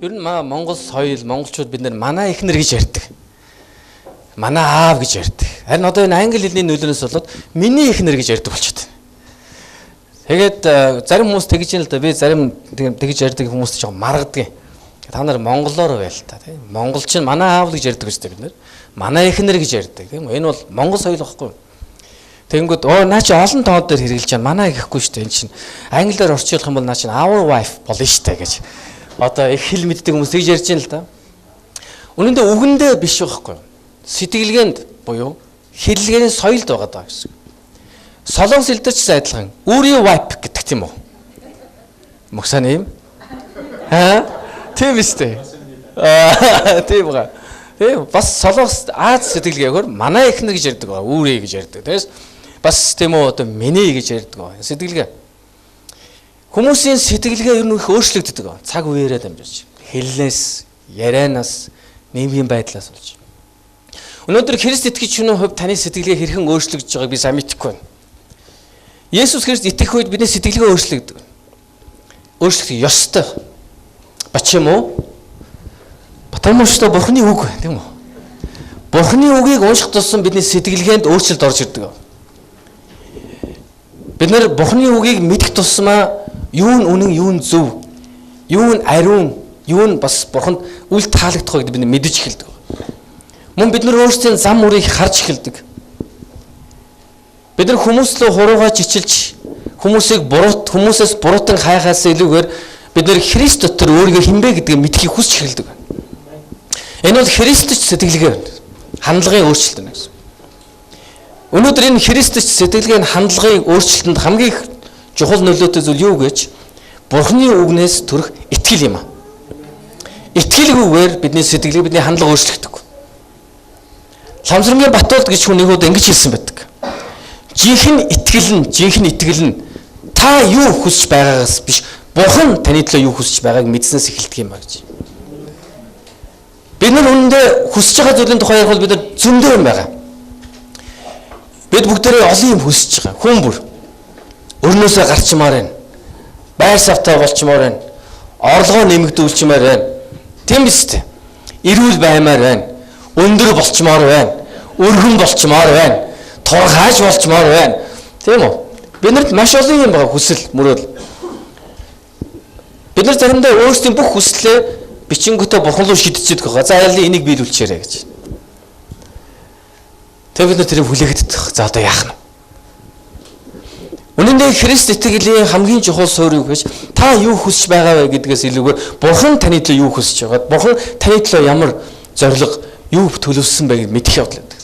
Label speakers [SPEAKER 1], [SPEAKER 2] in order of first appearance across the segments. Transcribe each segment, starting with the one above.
[SPEAKER 1] Ер нь Монгол соёл, монголчууд бид нар манай эхнэр гэж ярьдаг. Манай аав гэж ярьдаг. Харин одоо энэ англи хэлний нөлөөнөөс болоод миний эхнэр гэж ярьдаг болчиход байна. Тэгээд зарим хүмүүс тэгж юм л да. Би зарим тэгж ярьдаг хүмүүст жоохон маргадаг. Та нар монголоор байл та тийм. Монголч нь манай аав гэж ярьдаг гэж бид нар. Манай эхнэр гэж ярьдаг тийм. Энэ бол монгол соёл байхгүй. Тэгэнгүүт наа чи олон тоон дээр хэрэгжилж байгаа. Манай гэхгүй шүү дээ. Энэ чинь англиар орчуулах юм бол наа чи our wife болно шүү дээ гэж. Одоо их хэл мэддэг хүмүүс тэгж ярьж байна л да. Үнэндээ үгэндээ биш байхгүй. Сэтгэлгээнд буюу хэллэгээний соёлд байгаа даа гэсэн. Солонгос хэлдэрч сайдлан өөрийн wife гэдэг тийм үү? Мөхсөн юм? Тийм үстэй. Тийм ба. Тийм бас солонгос Аз сэтгэлгээгээр манай эхнэр гэж ярьдаг ба үүрээ гэж ярьдаг. Тэгээс бас тийм үү одоо миний гэж ярьдаг ба сэтгэлгээ. Хүмүүсийн сэтгэлгээ ер нь их өөрчлөгддөг ба цаг үеэрээ дамжиж. Хэлнээс, ярианаас, нийгмийн байдлаас болж. Өнөөдөр Христ итгэж хүний хувьд таны сэтгэлгээ хэрхэн өөрчлөгдөж байгааг би сайн мэдэхгүй байна. Есүс Христ итгэх үед бидний сэтгэлгээ өөрчлөгдөв. Өөрчлөх ёстой. Почему? Потому что Бурхны үг тийм үү? Бурхны үгийг унших тусам бидний сэтгэлгээнд өөрчлөлт орж ирдэг. Бид нар Бурхны үгийг мэдэх тусмаа юу нь үнэн, юу нь зөв, юу нь ариун, юу нь бас Бурханд үл таалагдах гэдгийг бид мэдэж эхэлдэг. Мөн бид нар өөрсдийн зам мөрийг харж эхэлдэг. Бид нар хүмүүс рүү хуруугаа чичилж, хүмүүсээс буруутан хайхаас илүүгээр бид нар Христ дотор өөрийгөө хинбэ гэдгийг мэдхийг хүсч эхэлдэг. Энэ бол Христч сэтгэлгээ байна. Хандлагын өөрчлөлт байна гэсэн. Өнөөдөр энэ Христч сэтгэлгээний хандлагын өөрчлөлтөнд хамгийн их чухал нөлөөтэй зүйл юу гэж Бурхны үгнээс төрөх итгэл юм аа. Итгэлгүйгээр бидний сэтгэлгээ, бидний хандлага өөрчлөгдөхгүй. Ламсрангийн Батуулд гэж хүн нэгүүд ингэж хэлсэн байдаг. Жинхэнэ итгэл нь та юу хүсэж байгаагаас биш, Бурхан таны төлөө юу хүсэж байгааг мэдснээс эхэлдэг юм ба гэж. Бид нар үүндээ хүсэж байгаа зүйлийн тухай ярих бол бид нар зөндөө юм байгаа. Бид бүгдээрээ олон юм хүсэж байгаа. Хүн бүр өрнөөсөө гарчмаар байна. Байр савтай болчмоор байна. Орлогоо нэмэгдүүлчмээр байна. Тийм биз дээ. Эрүүл баймаар байна. Өндөр болчмоор байна. Өргөн болчмоор байна. Турхааж болчмоор байна. Тийм үү? Биднэрт маш олон юм байгаа хүсэл мөрөөл. Бид нар заримдаа өөрсдийн бүх хүслээ бичингөтөө Бурхан руу шидчихэдэг байгаа. За яалын энийг биелүүлчихээрэй гэж. Тэгээ бид нар тэрийг хүлээгдэх. За одоо яах нь? Үнэндээ Христ итгэлийн хамгийн чухал суурь юу гэж та юу хүсэж байгаа вэ гэдгээс илүүгээр Бурхан таны төлөө юу хүсэж байгаад Бурхан таны төлөө ямар зориг юу төлөвлөсөн бэ гэдгийг мэдэх явдал байдаг.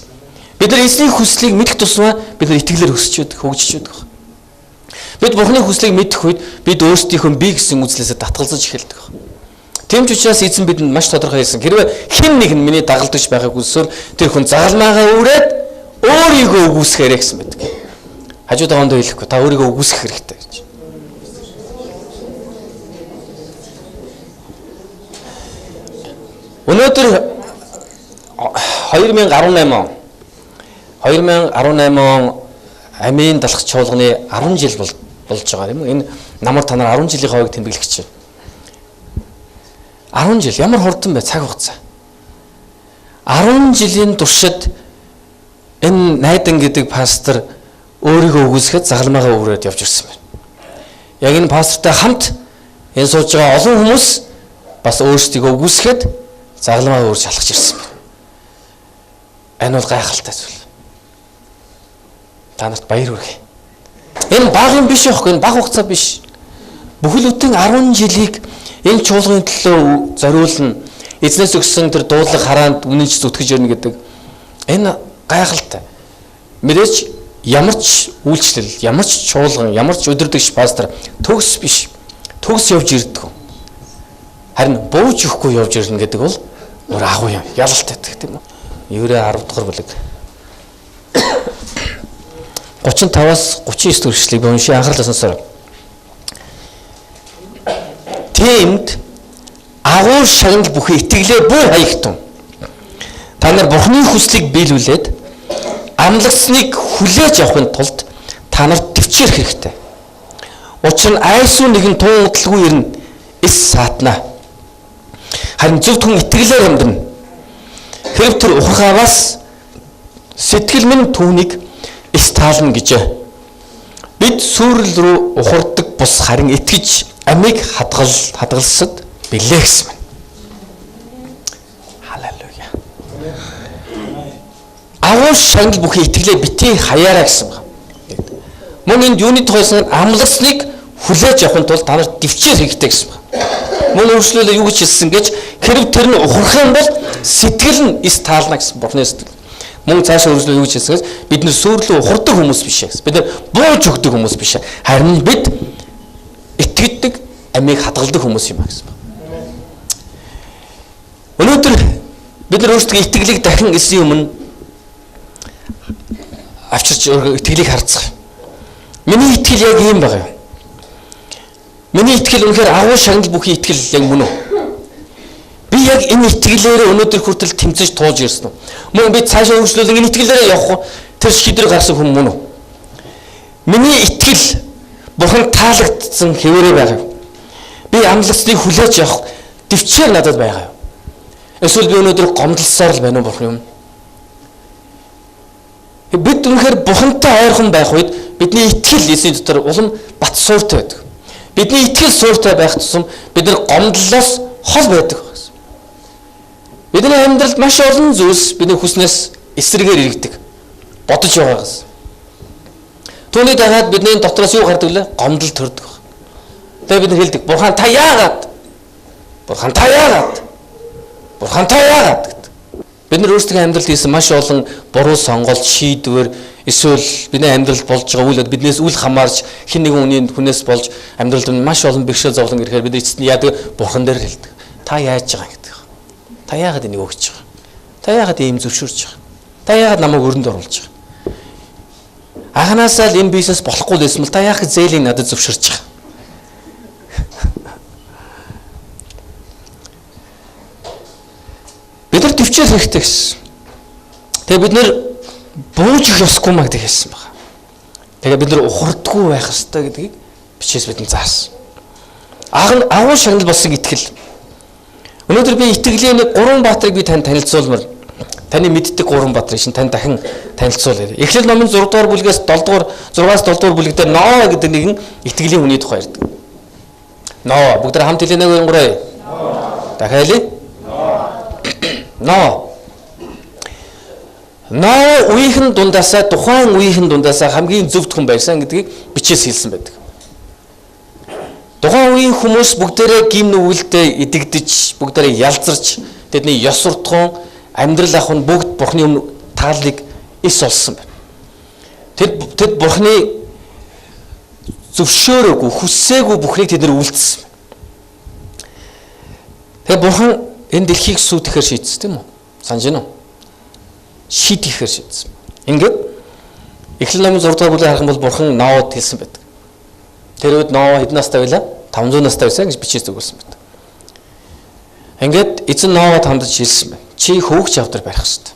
[SPEAKER 1] Бид нар эзний хүслийг мэдэх тусмаа бид нар итгэлээр өсч яадаг, хөгжиж яадаг. Бид Бурханы хүслийг мэдэх үед бид өөрсдийнхөө бие гэсэн үзлээсээ татгалзаж эхэлдэг. Тийм ч учраас эзэн бидэнд маш тодорхой хэлсэн. Хэрвээ хэн нэг нь миний дагалдаж байгааг үзсөөр тэр хүн загалмаагаа үрээд өөрийгөө үгүйсгээрэй гэсэн байдаг. Хажууд авандаа хэлэхгүй та өөрийгөө үгүйсгэх хэрэгтэй гэж. Өнөөдөр 2018 он амийн далах чуулганы 10 жил болж байгаа юм. Энэ намар танаар 10 жилийн хойг тэмдэглэх гэж байна. 10 жил ямар хурдан бай цаг хугацаа. 10 жилийн туршид энэ найдан гэдэг пастор өөрийгөө үгүйсгэхэд загалмаагаа өрөөд явж ирсэн байна. Яг энэ пастортай хамт энэ сууж байгаа олон хүмүүс бас өөрсдийгөө үгүйсгэхэд загалмаагаа өрж шалгаж ирсэн байна. Энэ бол гайхалтай зүйл. Та нарт баяр хүргэе. Энэ бага юм биш яахгүй, энэ бага хугацаа биш. Бүхэл бүтэн 10 жилийг энэ чуулганы төлөө зориулна. Эзнээс өгсөн тэр дуудлага хараанд үнэнч зүтгэж ирнэ гэдэг. Энэ гайхалтай. Мэдээж ямар ч үйлчлэл, ямар ч чуулган, ямар ч өдөрдөгч пастор төгс биш. Төгс явж ирдэг. Харин бууж өгөхгүй явж ирнэ гэдэг бол өөр агуу юм. Ялалтай гэдэг тийм үү? Еврей 10 дугаар бүлэг 35-аас 39 дүрслийг унши анхаарлаа сонсоорой. Тиймд агуу шагнал бүхий итгэлээ бүр хаягтун. Та нар Бурхны хүслийг биелүүлээд амлагцныг хүлээж авахын тулд та нарт төвчээрх хэрэгтэй. Учир нь айсуу нэгэн тун удалгүй ирнэ эс саатна. Харин зөв түн итгэлээр амьдрна. Хэрв тэр ухрахаас сэтгэл минь түүнийг эс таална гэжээ. Бид сүрэл рүү ухардаг бус харин итгэж амийг хадгалсад билээ гэсэн байна. Халелуя. Агуу шагнал бүхий итгэлээ битгий хаяараа гэсэн байна. Мөн энд юуны тухайсан амлагсныг хүлээж авахын тулд та нарт дэвчээр хэрэгтэй гэсэн байна. Мөн өөрчлөлөө юу гэж хэлсэн гэж хэрв тэр нь ухрах юм бол сэтгэл нь эс таална гэсэн Бурхны сэтгэл. Мөн цаашаа өөрчлөлөө юу гэж хэлсэн гэж бид нэр сүрлөө ухардаг хүмүүс биш ээ. Бид нэр бууж өгдөг хүмүүс биш ээ. Харин бид итгэдэг амийг хадгалдаг хүмүүс юм а гэсэн байна. Өнөөдөр бид нар өөрсдөө итгэлийг дахин эсийн өмнө авчирч итгэлийг харцгаая. Миний итгэл яг ийм байгаа юм. Миний итгэл үнэхээр агуу шагнал бүхий итгэл яг мөн үү? Би яг энэ итгэлээрээ өнөөдөр хүртэл тэмцэж туулж ирсэн үү? Мөн би цаашаа хөгжлөөл энэ итгэлээрээ явах уу? Тэр шийдвэр гаргасан хүн мөн үү? Миний итгэл Бурхан таалагдсан хэвээрээ байгаа юм. Би амлагцыг хүлээж авах дэвчээр надад байгаа юм. Эсвэл би өнөөдөр гомдлсоор л байна уу Бурхан юм? Бид үнэхээр Бурхантай ойрхон байх үед бидний итгэл эсийн дотор улам бат сууртай байдаг. Бидний итгэл сууртай байх тусам бид нар гомдлоос хол байдаг гэсэн. Бидний амьдралд маш олон зүйлс бидний хүснээс эсрэгээр иргэдэг. Бодож байгаагаас. Түүний дагаад бидний дотроос юу гардаг вэ? Гомдол төрдөг. Тэгээ бид нар хэлдэг. Бурхан та яагаад? Бурхан та яагаад? Бурхан та яагаад гэдэг. Бид нар өөрсдөө амьдралд хийсэн маш олон буруу сонголт, шийдвэр эсвэл бидний амьдралд болж байгаа үйл биднээс үл хамаарч хэн нэгэн хүнээс болж амьдралд маш олон бэрхшээл зовлон ирэхээр бид эцэст нь яадаг Бурхан дээр хэлдэг. Та яаж байгаа гэдэг. Та яагаад энийг өгч байгаа? Та яагаад ийм зөвшөөрч байгаа? Та яагаад намайг өрөнд оруулж байгаа? Анханасаа л энэ бизнес болохгүй л байсан бол та яагаад зээлийн надад зөвшөөрч байгаа? Бид нар төвчл хэрэгтэй гэсэн. Тэгээ бид нар бууж их ёсгүй маа гэдэг хэлсэн байна. Тэгээ бид нар ухардгүй байх ёстой гэдгийг бичээс бидэнд заасан. Агуу шагнал болсон итгэл. Өнөөдөр би итгэлийн нэг 3 баатрыг би танд танилцуулмаар. Таны мэддэг 3 баатрыг шин тань дахин танилцуулъя. Эхлэл номын 6 дугаар бүлгээс 6-аас 7 дугаар бүлэг дээр Ноа гэдэг нэгэн итгэлийн хүний тухай ярьдаг. Ноа бүгд хамт хэлэнэ гонгорой. Дахиад Ноа үеийн дундаасаа тухайн үеийн дундаасаа хамгийн зөвхт хүн байсан гэдгийг бичээс хэлсэн байдаг. Тухайн үеийн хүмүүс бүгдээрээ гим нүгэлтэд идэгдэж, бүгдээрээ ялзарч, тэдний ёс суртахуун, амьдрал ахуйн бүгд Бурхны өмнө тааллыг эс олсон байна. Тэд Бурхны зөвшөөрөөгүй, хүссээгүй бүхнийг тэд нар үйлдэлсэн. Тэгээ Бурхан энэ дэлхийг сүйтгэхээр шийдсэн тийм үү? Санаж байна уу? Шийтгэхээр шийдсэн. Ингээд Эхлэл номын 6 дугаар бүлэг харах юм бол Бурхан Ноад хэлсэн байдаг. Тэр үед Ноа хэдэн настай байлаа? 500 настай байсан гэж бичиж өгүүлсэн байдаг. Ингээд эзэн Ноад хандаж хэлсэн байна. Чи хөвгч авдар барих хэрэгтэй.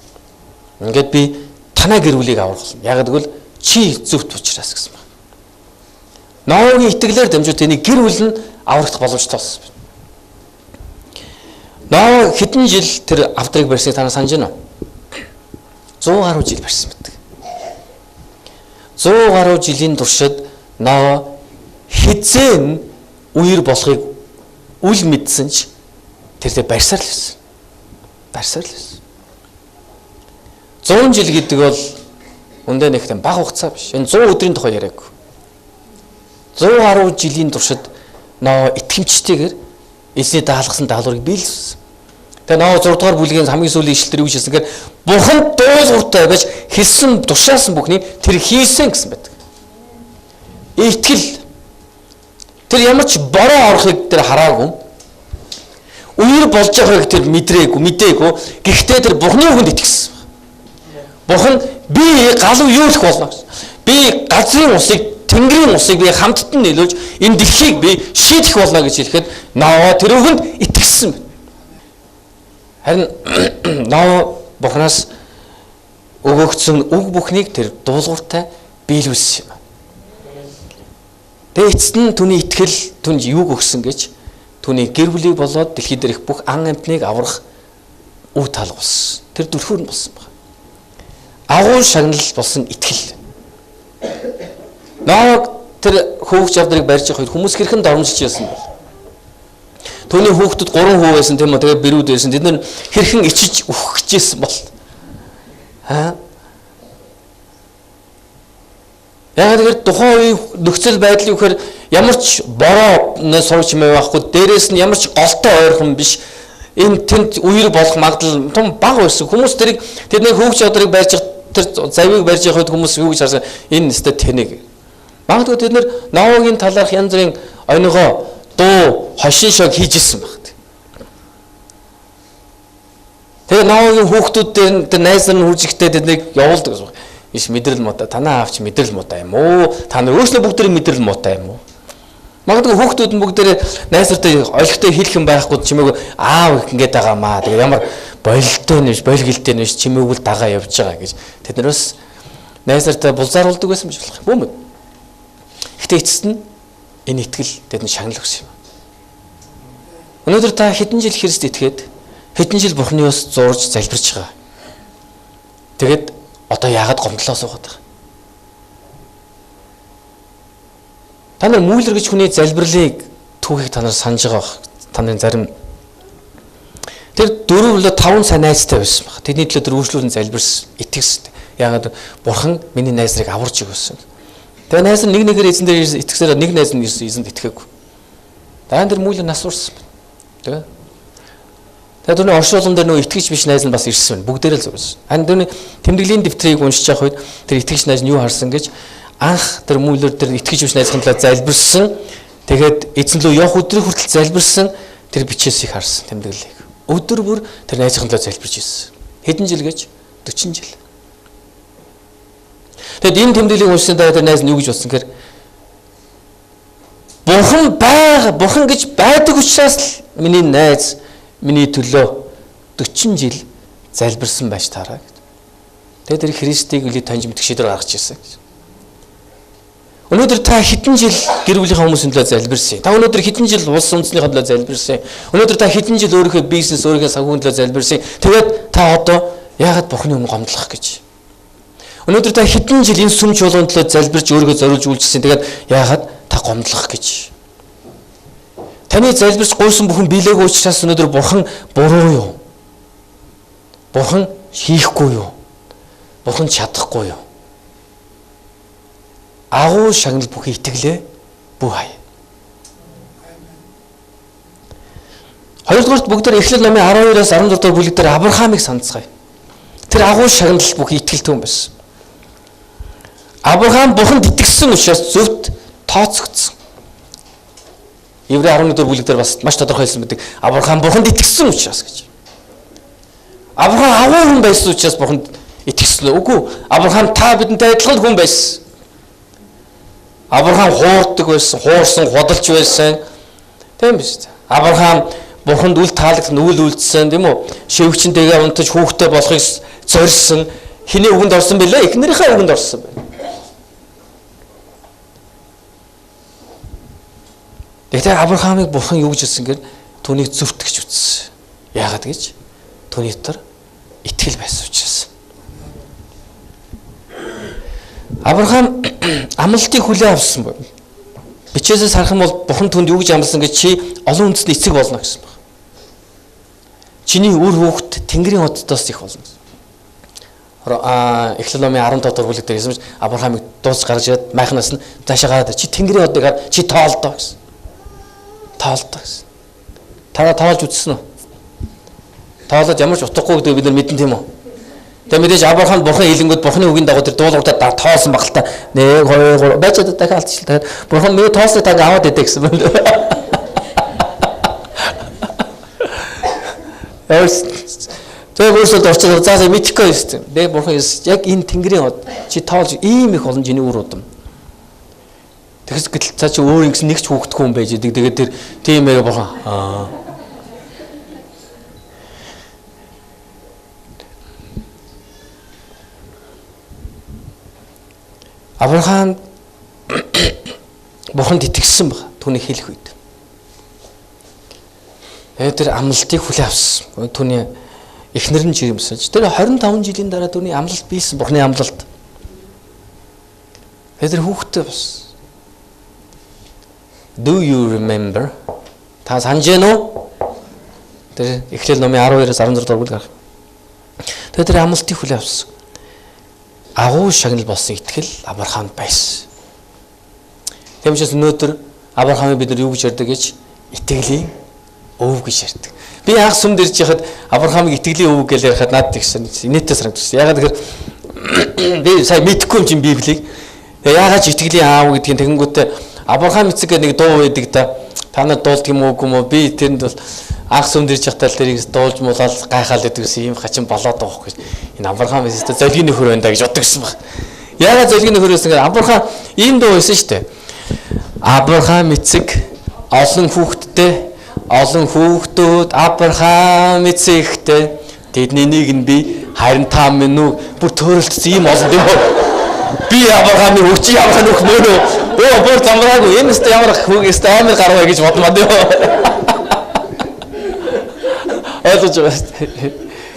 [SPEAKER 1] Ингээд би танаа гэр бүлийг аврах. Яг гэвэл чи зөвхт учраас гэсэн байна. Ноагийн итгэлээр дамжуулт энийг гэр бүл нь аврагдах боломжтой болсон байна. Ноа хэдэн жил тэр авдрыг барьсныг та санаж байна уу? 100 гаруй жил барьсан байдаг. 100 гаруй жилийн туршид Ноа хизээ үер болохыг үл мэдсэн ч тэрдээ барьсаар л байсан. Барьсаар л байсан. 100 жил гэдэг бол үндэ нэг тийм бага хугацаа биш. Энэ 100 өдрийн тухай яриаг. 100 гаруй жилийн туршид Ноа итгэмжтэйгээр эзний даалгасан даалгаврыг биелсэн. Тэгээ Ноа 6 дугаар бүлгийн хамгийн сүүлийн ишлэлээр юу хэлсэн гэхээр Бурхан дуулууртай байж хэлсэн тушаасан бүхнийг тэр хийсэн гэсэн байдаг. Итгэл тэр ямар ч бороо орохыг тэр хараагүй. Үер болж байгааг тэр мэдээгүй. Гэхдээ тэр Бурханы үгэнд итгэсэн. Бурхан би галуу юу их болно. Би газрын усыг, тэнгэрийн усыг би хамтд нь нийлүүлж энэ дэлхийг би шийдэх болно гэж хэлэхэд Ноа тэр үгэнд итгэсэн. Харин Ноа Бурханаас өгөгдсөн үг бүхнийг тэр дуулууртай биелүүлсэн юм. Тэгээ эцэст нь түүний итгэл түнд юуг өгсөн гэж түүний гэр бүлийг болоод дэлхий дээрх бүх ан амьтныг аврах үе тал болсон. Тэр түлхүүр нь болсон байна. Агуу шагнал болсон итгэл. Ноог тэр хөөгч авдрыг барьж явах үед хүмүүс хэрхэн дормжилж яасан бэ? Түүний хүүхдүүд 3 хүү байсан тийм үү? Тэгээд бэрүүд байсан. Тэд нар хэрхэн ичиж үхэх гэжсэн бол. Яг тэгэхээр тухайн үеийн нөхцөл байдлыг үхээр ямар ч бороо сурч мэй байхгүй. Дээрээс нь ямар ч голтой ойрхон биш. Энэ тэнд үер болох магадлал том бага байсан. Хүмүүс тэрийг тэдний хөөгч авдрыг барьж тэр завийг барьж явах үед хүмүүс юу гэж харсан? Энэ нэстэ тэнэг. Магадгүй тэд нар Ноагийн талаарх янз бүрийн оныгоо дуу хошин шог хийж ирсэн баг. Тэгээ Ноагийн хүүхдүүд тэр найз нар үржигтэй тэднийг явуулдаг гэсэн. Иш мэдрэл муутай. Танаа авч мэдрэл муутай юм уу? Та нар өөрсдөө бүгдээ мэдрэл муутай юм уу? Магадгүй хүүхдүүд нь бүгдээ найз нартай ойлгохтой хэлэх юм байхгүй чимээгүй аав ингэж байгаамаа. Тэгээ ямар болилтой нэш, болгилтэй нэш чимээгүүл дагаа явж байгаа гэж тэд нар бас найз нартай булзааруулдаг байсан биш болох юм уу? Гэтэ эцэст нь энэ итгэл тэдэнд шагнал өгсөн юм. Өнөөдөр та хэдэн жил Христ итгээд хэдэн жил Бурхны ус зурж залбирч байгаа. Тэгэд одоо яагаад гомдлоо суугаад байгаа? Та нар мүүлэр гэж хүний залбирлыг түүхийг та нар санаж байгаа бах. Та нарын зарим тэр 4-5 сая найзтай байсан баг. Тэдний төлөө тэр үргэлжлүүлэн залбирсан, итгэсэн. Яагаад Бурхан миний найзрыг аварч өгсөн. Тэгээ найз нь нэг нэгээр эзэн дээр итгэсээр нэг найз нь эзэнд итгэхгүй. Даан тэр мүүлэр нас урсан байна. Тэгээ түрний оршуулган дээр нөө итгэж биш найз нь бас ирсэн байна. Бүгдээрээ л зурсан. Харин түрний тэмдэглэлийн дэвтрийг уншиж явах үед тэр итгэж найз нь юу харсан гэж анх тэр мүүлэр тэр итгэж биш найзын талаар залбирсан. Тэгээд эзэн лөө явах өдрийг хүртэл залбирсан тэр бичээсийг харсан тэмдэглэлийг. Өдөр бүр тэр найзын талаар залбирч ирсэн. Хэдэн жил гэж? 40 жил. Тэгэд энэ тэмдэглэлийг уншсан дараа тэр найз нь юу гэж бодсон гэхээр Бурхан гэж байдаг учраас л миний найз миний төлөө 40 жил залбирсан байж таараа гэд. Тэгээд тэр Христийг үлий таньж мэдэх шийдвэр гаргаж ирсэн гэж. Өнөөдөр та хэдэн жил гэр бүлийнхаа хүмүүсийн төлөө залбирсан. Та өнөөдөр хэдэн жил улс үндэснийхээ төлөө залбирсан. Өнөөдөр та хэдэн жил өөрийнхөө бизнес, өөрийнхөө санхүүгийн төлөө залбирсан. Тэгээд та одоо яагаад Бурханы өмнө гомдлох гэж? Өнөөдөр та хэдэн жил энэ сүм чуулганы төлөө залбирч өөрийгөө зориулж үйлчилсэн. Тэгээд яагаад та гомдлох гэж? Таны залбирч гуйсан бүхэн биелээгүй учраас өнөөдөр Бурхан буруу юу? Бурхан хийхгүй юу? Бурхан чадахгүй юу? Агуу шагнал бүхий итгэлээ бүү хай. Хоёрдугаарт бүгдээр Эхлэл номын 12-аас 16 дугаар бүлэг дээр Авраамыг санацгаая. Тэр агуу шагнал бүхий итгэлтэй хүн байсан. Авраам Бурханд итгэсэн учраас зөвхт тооцогдсон. Еврей 11 дугаар бүлэг дээр бас маш тодорхойлсон байдаг. Авраам Бурханд итгэсэн учраас гэж. Авраам агуу хүн байсан учраас Бурханд итгэсэн. Үгүй. Авраам та бидэнтэй адилхан хүн байсан. Авраам хуурдаг байсан, хуурсан, худалч байсан. Тийм биз дээ. Авраам Бурханд үл таалагдсан, үл үлдсэн, тийм үү? Шивгчнтэйгээ унтаж хүүхдтэй болохыг зорьсон. Хиний үгэнд орсон бэлээ? Эхнэрийнхээ үгэнд орсон байна. Тэгэхээр Авраамыг Бурхан юу гэж хэлсэн гэхээр түүнийг зөвтгөж үтсэн. Яагаад гэж? Түүний дотор итгэл байсан учраас. Авраам амлалтыг хүлээн авсан байна. Бичээсээс харах юм бол Бурхан түүнд юу гэж амласан гэж чи олон үндэсний эцэг болно гэсэн байна. Чиний үр хүүхэд Тэнгэрийн хотдоос их болно. Эхлэл номын 15 дугаар бүлэг дээр хэлсэн Авраамыг дууц гаргаж ирээд майхнаас нь цаашаа гараад чи Тэнгэрийн хотыг хар чи тоолдоо гэсэн. Тоолдоо гэсэн. Та тоолж үзсэн үү? Тоолоод ямар ч утгагүй гэдэг бид нар мэдэн тийм үү? Тэгээ мэдээж Авраам Бурхан хэлэнгүүд Бурханы үгийн дагуу тэр дуулууртаа тоосон баг л та 1 2 3 байж дахиад алдчихлаа. Бурхан миний тоосоо та аваад идэ гэсэн байна. Тэгээ өөрсдөө орчод заасаа мэдхгүй байсан. Тэгээ Бурхан яг энэ Тэнгэрийн хот чи тоолж ийм их олон чиний үр удам. Тэгээс гэтэл цаа чи өөр ингэсэн нэг ч хүүхдгүй юм байж идэг. Тэгээд тэр тийм ээ Бурхан Авраам Бурханд итгэсэн баг түүний хэлэх үед. Тэр амлалтыг хүлээн авсан. Түүний эхнэр нь жирэмсэж. Тэр 25 жилийн дараа түүний амлалт биелсэн, Бурхны амлалт. Тэр хүүхдтэй бас. Do you remember? Та санаж байна уу? Тэр Эхлэл номын 12-аас 16 дугаар бүлэг гарах. Тэр амлалтыг хүлээн авсан. Агуу шагнал болсон итгэл Авраамд байсан. Тэгмээс өнөөдөр Авраамыг бид нар юу гэж ярьдаг гэж итгэлийн өв гэж ярьдаг. Би анх сүмд ирж яхад Авраамыг итгэлийн өв гэж ярихад надад ихсэн инээтэй санагдсан. Ягаад гэхээр би сая мэдэхгүй юм чинь Библийг. Яагаад ч итгэлийн аав гэдгийг тэгэнгүүтээ Авраам эцэг гэдэг нэг дуу байдаг да. Та нар дуулдаг юм уу гүм үү? Би тэрэнд бол анх сүмд ирж яхтаа л тэрийг дуулж муулаад гайхаад байдагсэн юм хачин болоод байгаа байхгүй. Энэ Авраам эсэстэ золгийн нөхөр байна да гэж боддогсэн баг. Яагаад золгийн нөхөр байсан гэхээр Авраам ийм дуу байсан шүү дээ. Авраам эцэг олон хүүхдүүд Авраам эцэгтэй тэдний нэг нь би харин та минь үү бүр төөрөлтсөн юм олон юм уу? Би Авраамын хүч ямар нөх мөрөө оо бүр замраагүй энэ өстө ямар хүүгээс амар гарваа гэж бодмаа дээ. Ойлгож байна.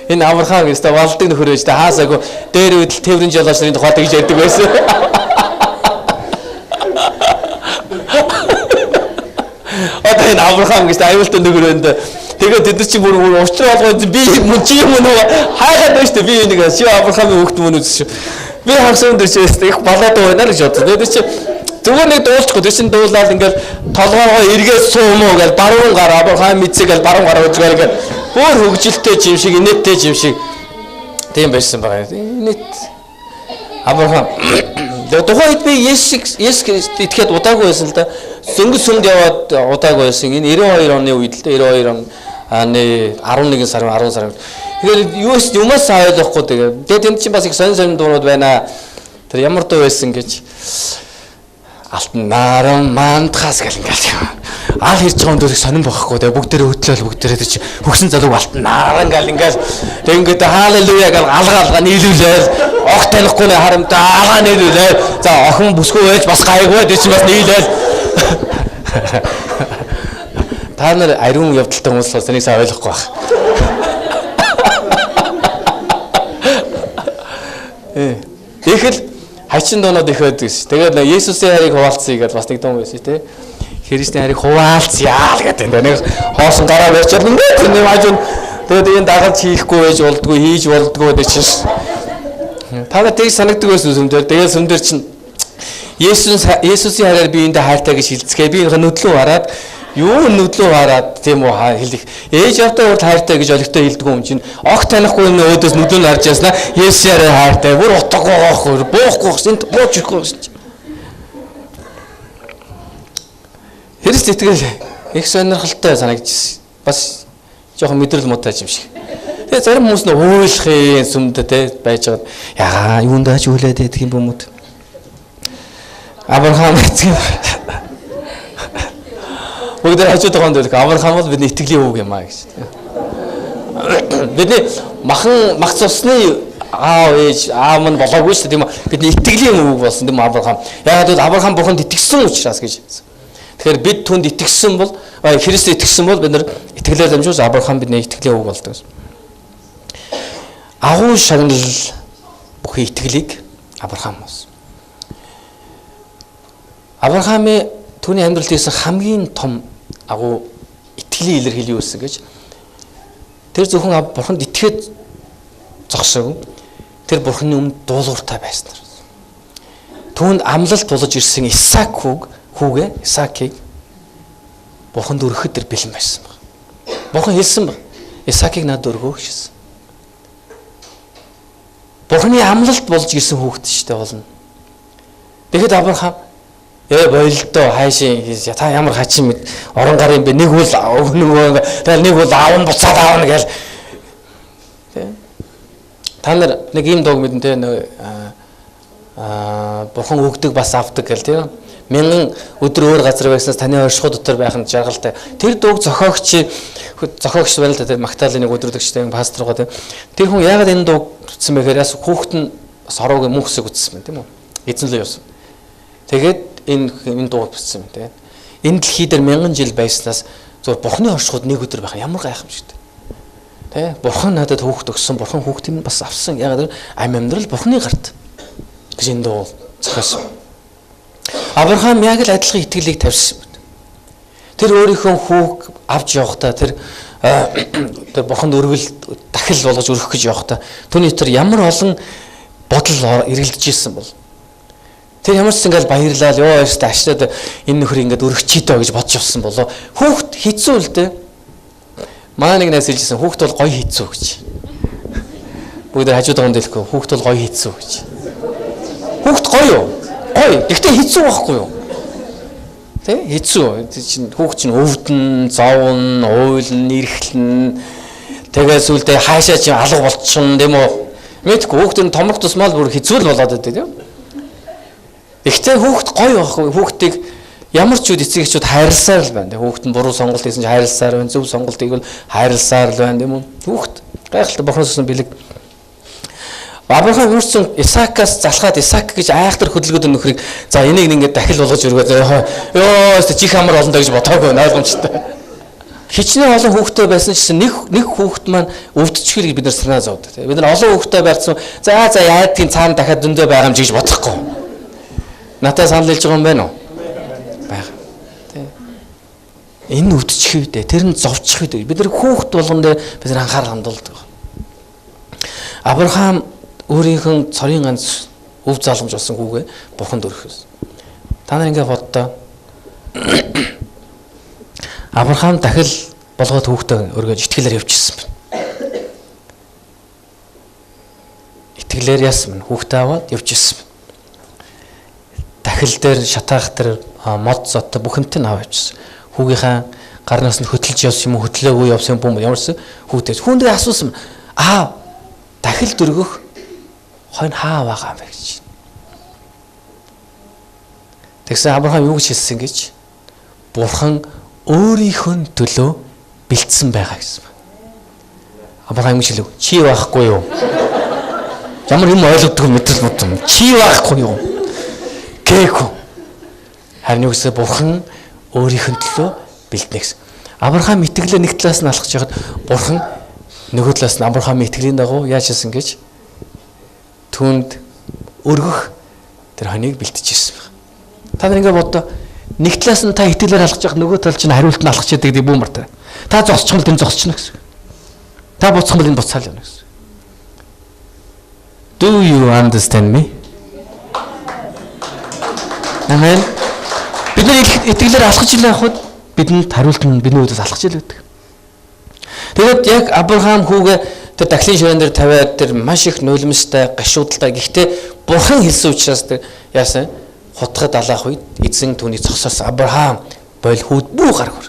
[SPEAKER 1] Энэ Авраам гэстэ валдаг нөхөр байж та хаасаагүй дээр үдэл тээврэн жолооч нарын тухайд гэж ярьдаг байсан. Одоо энэ Авраам гэстэ аюултай нөхөр байна. Тэгээд тэд нар чи бүр учраа болгоод би мөн чи юм уу хайгаад байна шүү дээ. Би нэг чи Авраамын хүүхд мөн үзсэн шүү. Би хагсан дээр чи их болоод байна л гэж бодсон. Тэгээд чи зүгээр нэг дуулчихгүй тэр чин дуулаад ингээл толгоогоо эргээд суум уу гэж баруун гар Авраам эцэг гэж баруун гараа үзгээр ингээд бүр хөгжилтэй юм шиг инээдтэй юм шиг тийм байсан байгаа. Инээт Авраам тухайд би Есүс итгэхэд удаагүй байсан л да. Зөнгөс сүмд яваад удаагүй байсан. Энэ 92 оны үед л да 92 оны 11 сар 10 сар. Тэгэхээр юмас ойлгохгүй тэгээд тэнд чинь бас их сонин дуунууд байна. Тэр ямар дуу байсан гэж алтан наран мандхаас гэл ингээл аал хэрж байгаа юм дөрөг сонин байхгүй тэгээ бүгдээрээ хөдлөөл бүгдээрээ чи хөгсөн залууг алтан наран гэл ингээл тэг ингээд хаалелуя гэл алгаалга нийлүүлээл огт танихгүй нэ харамтаа алгаа нийлүүлээл за охин бүсгүй байж бас гайгүй дээ чи бас нийлээл та нар ариун явдалтай хүмүүс бол энийг сайн ойлгохгүй байх. Тэгэл хайчин доонод их байдаг ш. Тэгээд Есүсийн хайрыг хуваалцъя гэдээ бас нэг дуу байсан тий. Христийн хайрыг хуваалцъя л гэдэг. Нэг хоосон гараа барьчаад ингээд нэг ажин тэгээд энэ дагалж хийхгүй байж болдгоо хийж болдгоо гэдэг чинь. Та нар тийг санагддаг байсан сүмдэр. Тэгээд сүмдэр чинь Есүсийн хайраар би эндээ хайртай гэж хэлцгээ. Би энэ нүдлөө хараад юу нүдлөө хараад тийм үү хэлэх. Ээж явтаа урд хайртай гэж олигтой хэлдэг юм чинь. Огт танихгүй юм өөдөөс нүдлөө харж яснаа. Есүсээр хайртай. Бүр утгагүй гоохоо. Буухгүй энд бууж ирэхгүй шүү. Христ итгэл их сонирхолтой санагдчихсэн. Бас жоохон мэдрэл муутай юм шиг. Тэгээ зарим хүмүүс нь уйлахын сүмдэ те байж байгаа. Ягаа юундаач үлээд байдаг юм бөмөд. Авраам эцэг бүгд хажууд байгаа юм даа. Авраам бол бидний итгэлийн үг юм аа гэж. Бидний мах цусны аав ээж аав мань болоогүй шүү дээ тийм үү. Бидний итгэлийн үг болсон тийм Авраам. Яагаад гэвэл Авраам Бурханд итгэсэн учраас гэж. Тэгэхээр бид түнд итгэсэн бол Христ итгэсэн бол бид нар итгэлээр дамжуулж Авраам бидний итгэлийн үг болдог. Агуу шагнал бүхий итгэлийг Авраам болсон. Авраамын түүний амьдралд хийсэн хамгийн том агуу итгэлийн илэрхийлэл юу вэ гэж тэр зөвхөн Бурханд итгээд зогсоогүй тэр Бурханы өмнө дуулууртай байсан. Түүнд амлалт тулж ирсэн Исаак хүүгээ Исаакийг Бурханд өргөхөд тэр бэлэн байсан баг. Бурхан хэлсэн баг. Исаакийг надад өргөөх гэсэн. Бурханы амлалт болж ирсэн хүүхэд шүү дээ болно. Тэгэхэд Авраам бойлдоо хайшин та ямар хачин орон гар юм бэ? Нэг бол өгнөгөө тэгэл нэг бол аавн буцаад аавна гээл. Та нар нэг юм дог мэдэн те Бурхан өгдөг бас авдаг гэл тийм. 1000 өдөр өөр газар байснаас таны оршихуй дотор байх нь жаргалтай. Тэр дууг зохиогч байна л да тийм Магдалины нэг өдрөдөгчтэй пастор гоо тийм. Тэр хүн яагаад энэ дууг утсан бэ гэхээр яс хүүхэд нь сороогийн мөнхсөг утсан байна тийм үү? Эзэн лөө явсан. Тэгээд энэ дуу бичсэн юм тийм. Энэ дэлхий дээр 1000 жил байснаас Зөвхөн Бурхны оршихуйд нэг өдөр байх ямар гайхамшигтай. Тэ? Бурхан надад хүүхэд өгсөн, Бурхан хүүхдийг минь бас авсан. Яг амьдрал Бурхны гарт гэж энэ дуу зохиосон. Авраам яг л адилхан итгэлийг тавьсан. Тэр өөрийнхөө хүүг авч явахдаа тэр Бурханд өргөл дахил болгож өргөх гэж явахдаа түүний тэр ямар олон бодол эргэлдэж исэн бол тэр ямар ч ингээл баярлал ёо ястаа ачлаад энэ нөхөр ингээд өргөх чийдөө гэж бодож явсан болоо хүүхд хэцүү л дээ. Манай нэг найз хэлжсэн хүүхд бол гоё хэцүү гэж. Бүгд хажууд донд хэлэхгүй хүүхд бол гоё хэцүү гэж. Хүүхд гоё юу? Гоё. Гэхдээ хэцүү байхгүй юу? Тэ хэцүү. Чинь хүүхд чинь өвдөн, зовн, уйлн, эрхлэн тэгээс үлдээ хаашаа чи алга болчихно тийм үү? Мэдгүй хүүхдийн томрох тусмал бүр хэцүү л болоод байдаг тийм. Гэхдээ хүүхд гоё байхгүй хүүхдийг ямар ч үд эцэг эхчүүд хайрласаар л байна. Хүүхд нь буруу сонголт хийсэн ч хайрласаар байна. Зөв сонголт хийвэл хайрласаар л байна тийм үү? Хүүхд гайхалтай Бурханаас өгсөн бэлэг. Авраам юусэн Исаакаас залхаад Исаак гэж айхтар хөдөлгөөд нөхрийг за энийг ингээд дахил болгож өргөөд ёо чих амар олон даа гэж бодоогүй ойлгомжтой. Хичнээн олон хүүхдтэй байсан чинь нэг хүүхд маань өвдчихвэрийг бид нар санаа зовд. Бид нар олон хүүхдтэй байрцсан. За яадгийн цаана дахиад дөндөө байгаа юм чи гэж бодохгүй. Натаа санал хэлж байгаа юм байна уу? Бага. Тэ. Энэ өвдчих үедээ тэр нь зовчих үедээ бид нар хүүхд болгон дээр бид нар анхаарал хандуулдаг. Авраам өөрийнхөө цорын ганц өв залгамж болсон хүүгээ Бурханд өргөхөөс. Та нар ингээ боддоо. Авраам дахил болгоод хүүхдээ өргөж итгэлээр явчихсан байна. Итгэлээр яасан байна. Хүүхдээ аваад явчихсан байна. Дахил дээр шатаах дээр мод зот бүх юмтай аваад явчихсан. Хүүгийнхаа гарнаас нь хөтлөж явсан юм уу хөтлөөгүй явсан юм ямарсан хүүхдээ хүүндээ асуусан. Дахил дөргөх хойно хаа байгаа юм бэ гэж. Тэгсэн Авраам юу гэж хэлсэн гэж? Бурхан өөрийнхөө төлөө бэлдсэн байгаа гэсэн. Авраам гэж хэлв. Чи байхгүй юу? Ямар юм ойлгодгүй мэдрэл бодсон. Чи байхгүй юу? Гээгүү. Харин юу гэсэн Бурхан өөрийнхөө төлөө бэлднэ гэсэн. Авраам итгэлээ нэг талаас нь алхаж яхад Бурхан нөгөө талаас нь Авраамын итгэлийн дагуу яаж хийсэн гэж түүнд өргөх тэр хоныг бэлтжижсэн байна. Та нар ингээ боддоо нэг талаас нь та итгэлээр алхаж явах нөгөө тал чинь хариулт нь алхаж яадаг гэдэг бүүмэр та. Та зогсчих юм бол энэ зогсчихно гэсэн. Та буцах юм бол энэ буцаал явна гэсэн. Do you understand me? Амен. Бид нар итгэлээр алхаж илээ явахад бидэнд хариулт нь бидний үдээс алхаж илээ байдаг. Тэгээд яг Авраам хүүгээ тэр дахлын ширээн дээр тавиад тэр маш их нулимстай, гашуудалтай. Гэхдээ Бурхан хэлсэн учраас тэр яасан хутгад алаах үед эзэн түүний цогсоос Авраам бойл хүүд бүр гар хөр.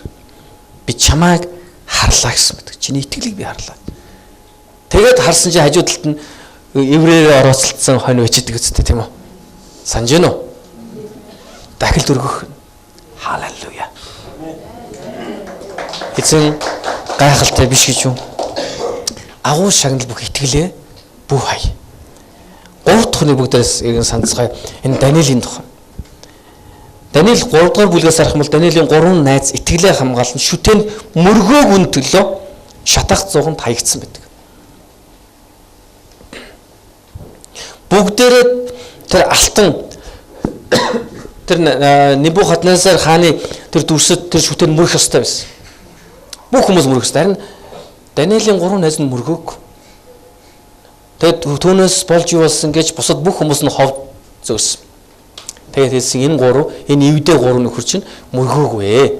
[SPEAKER 1] Би чамайг харлаа гэсэн мэт. Чиний итгэлийг би харлаа. Тэгээд харсан чинь хажуу талд нь еврейрээ орооцолдсон хонь өчдөг үстэй тийм үү? Санаж гэнэ үү? Дахил дөргөх. Халелуя. Эзэн гайхалтай биш гэж юу? Агуу шагнал бүх итгэлээ бүх хай. 3 дахь нь бүгдээс иргэн санацгаая. Энэ Даниэлийн тухай. Даниэл 3 дугаар бүлгээс харах юм бол Даниэлийн 3 найз итгэлээ хамгаалan шүтэнд мөргөөг төлөө шатах зууганд хаягдсан байдаг. Бүгдээрээ тэр алтан тэр Небухаднецар хааны тэр дүрсэд тэр шүтэнд мөрөх ёстой байсан. Бүх хүмүүс мөрөх ёстой. Харин Даниэлийн 3 найз нь мөргөөг. Тэгэд түүнээс болж юу болсон гэж бусад бүх хүмүүс нь ховд зөөсөн. Тэгээд хэлсэн энэ 3 энэ ивдээ 3 нөхөр чинь мөргөөгүй.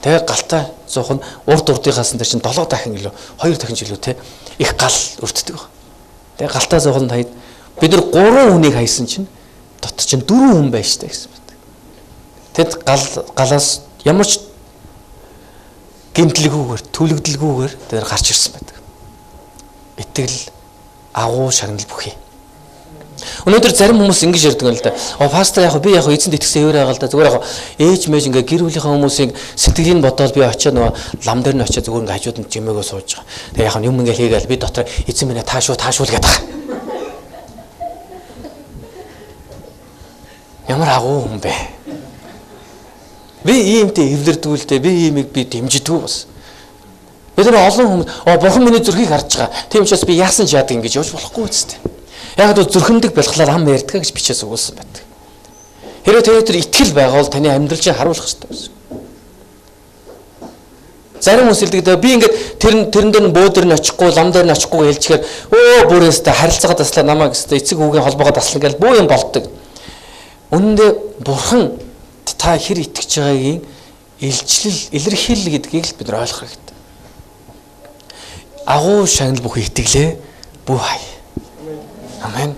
[SPEAKER 1] Тэгээд галтаа зуух нь урд урдынхаас нь чинь 7 дахин илүү 2 дахин жилүү те их гал өртдөг. Тэгээд галтаа зуух нь хаяд бид нар 3 хүнийг хайсан чинь дотор чинь 4 хүн байж таа гэсэн мэт. Тэгэд галаас ямар ч гэмтлэгүүгээр түлэгдэлгүүгээр тэр гарч ирсэн байдаг. Итгэл агуу шагнал бүхий. Өнөөдөр зарим хүмүүс ингэж ярьдаг юм л да. Пастор яг би яг эзэнд итгэсэн өөр байгаа л да. Зүгээр яг ээж мэж ингээ гэр бүлийнхаа хүмүүсийн сэтгэлийг бодоод би очиод нөгөө лам дээр нь очиод зүгээр ингээ хажууд нь жимээгөө сууж байгаа. Тэгээ яг юм ингээ хийгээл би дотор эзэн минь таашуул гэдэг байгаа. Ямар агуу хүн бэ? Би иймтэй эвлэрдгүүлдэ, би иймийг би дэмждэггүй бас. Бид нар олон хүмүүс бурхан миний зүрхийг харж байгаа. Тийм учраас би яасан ч яадаг ингэж явж болохгүй үстэй. Яг л зүрхэмдэг бэлхлаар ам ярьдаг гэж бичээс өгүүлсэн байдаг. Хэрэв тэр итгэл байгаа бол таны амьдрал чинь харуулах хэрэгтэй байсан. Зарим хүмүүс хэлдэг би ингээд тэрэн дээр бөөдөр нь очихгүй, лам дээр нь очихгүй хэлчихээр бүрээсээ харилцаагаа таслаа намайг өстэй эцэг хүүгийн холбоогоо таслана гэж бөө юм болдог. Үнэн дээр бурхан та хэр итгэж байгаагийн илэрхийлэл гэдгийг л бид нар ойлгох хэрэгтэй. Агуу шагнал бүхий итгэлээ бүү хай. Амен.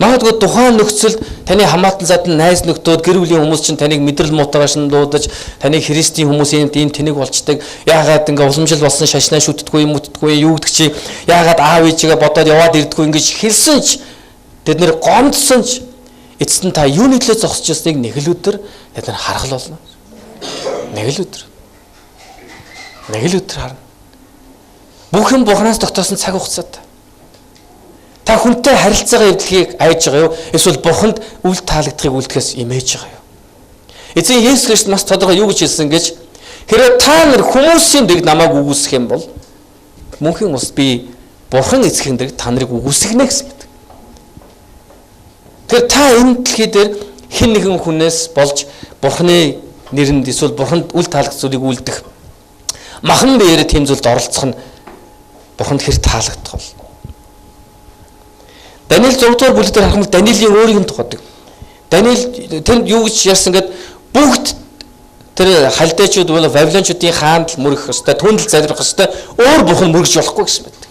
[SPEAKER 1] Магадгүй тухайн нөхцөлд таны хамаатан задан найз нөхдөөд гэр бүлийн хүмүүс чинь таныг мэдрэл муутайгаар шандуудаж таныг христийн хүмүүсийн ийм тэнэг болчдаг. Яагаад ингээ уламжил болсон шашнаа шүтдэггүй юм утдаггүй юу гэдэг чи яагаад аав ээжигээ бодоод яваад ирдэггүй ингэж хэлсэн ч тэд нэр гомдсон ч эцэст нь та юуны төлөө зогсож байсныг нэг л өдөр тэд нар харгал болно. Нэг л өдөр харна. Бүх юм бурханаас тогтоосон цаг хугацаатай. Та хүнтэй харилцаагаа эвдлэхийг айж байгаа юу? Эсвэл бурханд үл таалагдахыг үлдэхээс имэж байгаа юу? Эзэн Есүс Христ нас тодорхой юу гэж хэлсэн гэж хэрэг та нар хүмүүсийн дэрэг намайг үгүйсэх юм бол мөнхийн ус би бурхан эцгийн дэрэг та нарыг үгүйсгэнэ гэсэн мэт. Тэгэхээр та энэ дэлхий дээр хэн нэгэн хүнээс болж бурханы нэрэнд эсвэл бурханд үл таалагдах зүйлийг үлдэх махан биеэр тийм зүйлд оролцох нь бурханд хэр таалагдах вэ? Даниэл 6 дугаар бүлэг дээр харах юм Даниэлийн өөрийг нь тухайдаг. Даниэл тэнд юу гэж ярьсан гэд бүгд тэр халдайчууд бол Вавилончуудын хаанд мөрөх ёстой, түндэл залбирах ёстой, өөр бурхан мөргөж болохгүй гэсэн байдаг.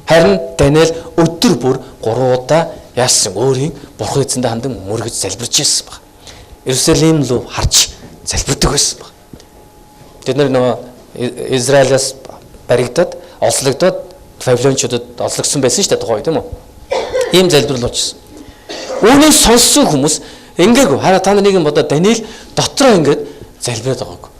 [SPEAKER 1] Харин Даниэл өдөр бүр 3 удаа яасан өөрийн бурхан эзэндээ хандан мөргөж залбирч байсан баг. Иерусалим руу харж залбирдаг байсан баг. Тэд нар Израилаас баригдаад олслогдоод Вавилончуудад олслогдсон байсан шүү дээ тухай тийм үү? Ийм залбирал болчихсон. Үүнийг сонссон хүмүүс ингээгүй хараа та нар нэг юм бодоо Даниэл дотроо ингээд залбираад байгааг.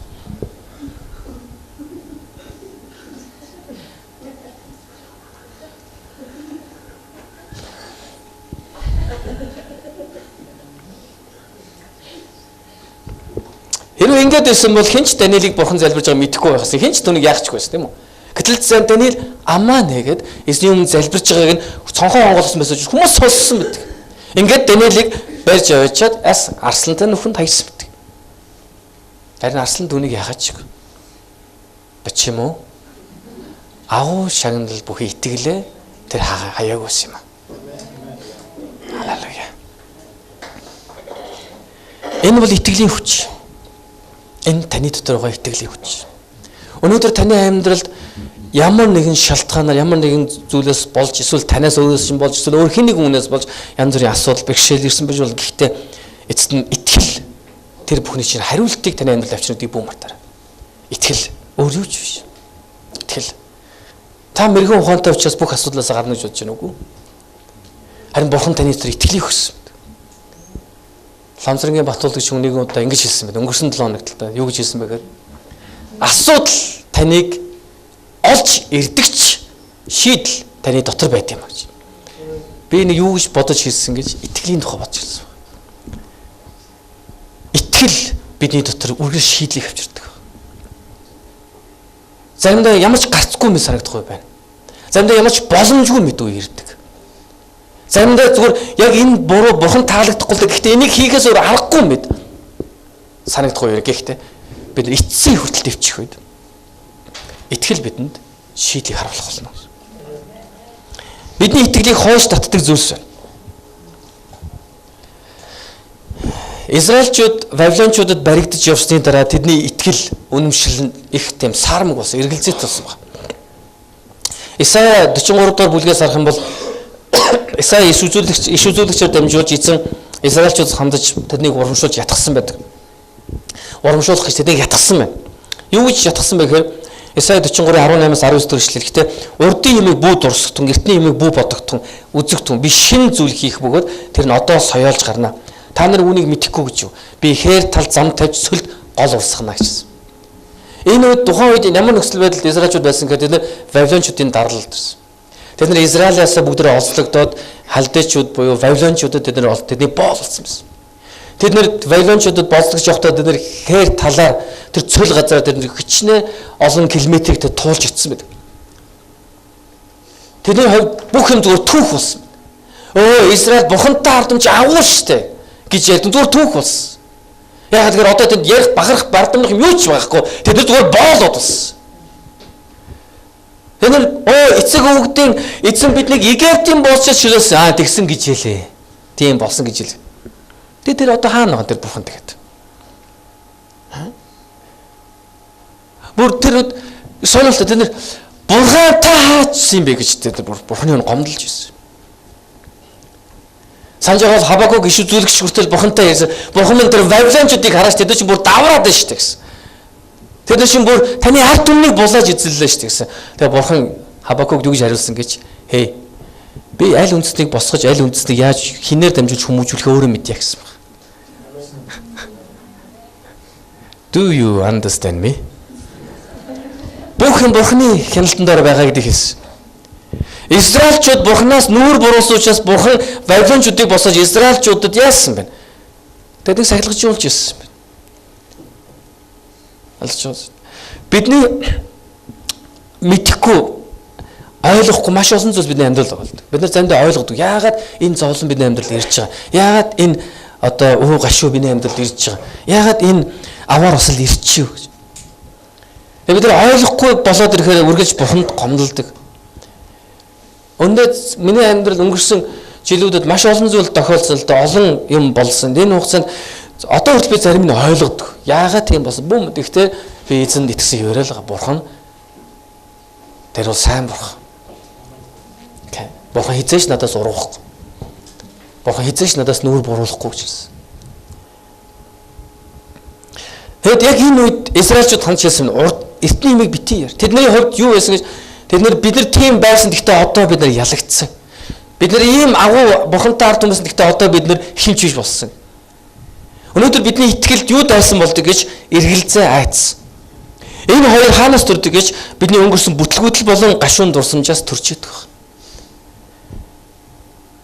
[SPEAKER 1] Хэрвээ ингээд байсан бол хинч Даниэлийг бурхан залбирж байгааг мэдэхгүй байхсан. Хинч түүнийг яахчгүй байсан тийм үү? Гэтэл зэн Даниэл амаа нэгэд эзний өмнө залбирж байгааг нь цонхон онголсон байсан ч хүмүүс сонссон байдаг. Ингээд Даниэлийг барьж аваачаад арслантай нүхэнд хайсан байдаг. Харин арслан түүнийг яхаач. Бач юм уу? Агуу шагнал бүхий итгэлээ тэр хаяаг байсан юм аа. Халелуя. Энэ бол итгэлийн хүч. Энэ таны дотор байгаа итгэлийн хүч. Өнөөдөр таны амьдралд ямар нэгэн шалтгаанаар ямар нэгэн зүйлээс болж эсвэл танаас өөрөөс нь болж эсвэл өөр хэн нэгэн хүнээс болж янз бүрийн асуудал бэрхшээл ирсэн байж бол гэхдээ эцэст нь итгэл тэр бүхний чинь хариултыг таны амьдралд авчирдаг бүү мартаарай. Итгэл өөр юу ч биш. Итгэл. Та мэрэгэн ухаантай учраас бүх асуудлаас гарна гэж бодож байна уу? Харин бурхан таны дотор итгэлийг өгсөн. Ламзрангийн Батул гэж нэг удаа ингэж хэлсэн байна. Өнгөрсөн 7 хоногт л да юу гэж хэлсэн бэ гэхээр асуудал таныг олж ирдэгч шийдэл таны дотор байт юм гэж. Би нэг юу гэж бодож хэлсэн гэж итгэлийн тухай бодож хэлсэн. Итгэл бидний дотор үргэлж шийдлийг авчирдаг. Заримдаа ямар ч гарцгүй мэт санагдахгүй байна. Заримдаа ямар ч боломжгүй мэт үе ирдэг. Заримдаа зүгээр яг энэ буруу бурхан таалагдахгүй л гэхдээ энийг хийхээс өөр аргагүй мэт санагдахгүй юм. Гэхдээ бид эцсийн хүртэл төвчих үед итгэл бидэнд шийдлийг харуулах болно. Бидний итгэлийг хойш татдаг зүйлс байна. Израильчууд Вавилончуудад баригдаж явсны дараа тэдний итгэл үнэмшил их тийм сармаг болсон, эргэлзээт болсон байна. Исая 43 дугаар бүлгээс харах юм бол Исая иш үзүүлэгчээр дамжуулж эзэн Израильчууд хамдаж тэднийг урамшуулж ятгсан байдаг. Урамшуулах гэж тэднийг ятгсан байна. Юу гэж ятгсан бэ гэхээр Исая 43:18-аас 19 дэх эшлэл. Гэхдээ урдын юмыг бүү дурсагтун, эртний юмыг бүү бодогтун, үзэгтун, би шинэ зүйл хийх бөгөөд тэр нь одоо соёолж гарна. Та нар үүнийг мэдэхгүй гэж юу? Би хээр тал зам тавьж сүлд гол урсгана гэсэн. Энэ үед тухайн үед ямар нөхцөл байдалд Израильчууд байсан гэхээр тэд Вавилончуудын даралд ирсэн. Тэд нар Израилаас бүгдээ олзлогдоод халдайчууд буюу Вавилончуудад тэдний боол болсон байсан. Тэд нэр Вавилончуудад болцогч явахдаа тэд нэр хээр талаар тэр цөл газар тэд нэр хичнээн олон километрийг тэд туулж ицсэн байдаг. Тэдний хувьд бүх юм зүгээр түүх болсон. Өө Израиль бурхантай хардамж агуу штэ гэж ярьд зүгээр түүх болсон. Яг тэгэхээр одоо тэд ярих бахарах бардамнах юм юу ч байхгүй. Тэд нар зүгээр боолоод болсон. Тэд нар эцэг өвгдийн эзэн биднийг Египтийн болчод шилөөсөн тэгсэн гэж хэлээ. Тийм болсон гэж хэлээ. Тэр одоо хаана байгаа тэр бурхан тэгээд. Бүр тэр сонирхолтой тэд нар бурхан та хаачсан юм бэ гэж тэр бурханы гомдолж ирсэн. Санжаал Хабакуг иш үзүүлэгч хүртэл бурхантай ярьсан. Бурхан минь тэр Вавилончуудыг хараач тэд чинь бүр давраад байна шүү дээ гэсэн. Тэд чинь бүр таны ард түмнийг булааж эзэллээ шүү дээ гэсэн. Тэгээ бурхан Хабакугд юу гэж хариулсан гэж хей би аль үндэснийг босгож аль үндэснийг яаж хинээр дамжуулж хүмүүжүүлэх өөрөө мэдье гэсэн баг. Do you understand me? Бүх юм бурханы хяналтан дээр байгаа гэдгийг хэлсэн. Израильчууд бурханаас нүүр буруулсан учраас бурхан Вавилончуудыг босгож Израильчуудад яасан бэ? Тэднийг сахилгажуулж ирсэн байна. Алчаас бидний мэдхгүй ойлгохгүй маш олон зүйлс бидний амьдралд байгаа л. Бид нар заримдаа ойлгодог. Яагаад энэ зовлон бидний амьдралд ирж байгаа? Яагаад энэ одоо өвөө гашуу миний амьдралд ирж байгаа? Яагаад энэ аваар осол ирчихв гэж. Бид нар ойлгохгүй болоод ирэхээр үргэлж бурханд гомдолдог. Өнөөдөр миний амьдрал өнгөрсөн жилүүдэд маш олон зүйл тохиолдсон л да олон юм болсон. Энэ хугацаанд одоо хүртэл би зарим нь ойлгодог. Яагаад тийм болсон? Бүм гэхдээ би эзэнд итгэсэн яриад байгаа бурхан тэр бол сайн бурхан. Бурхан хизээш надаас уруухгүй. Бурхан хизээш надаас нүүр буруулахгүй гэж. Тэгэд яг энэ үед Израильчууд хандж хэлсэн урд эртний юмыг битгий яар. Тэдний хувьд юу байсан гэж бид нар тийм байсан гэхдээ одоо бид нар ялагдсан. Бид нар ийм агуу бурхантай ард түмэс гэхдээ одоо бид нар хинч биш болсон. Өнөөдөр бидний итгэлд юу дайсан болдог гэж эргэлзээ айдсан. Энэ хоёр хаанаас төрдөг гэж бидний өнгөрсөн бүтлгүүтэл болон гашуун дурсамжаас төрж идэх.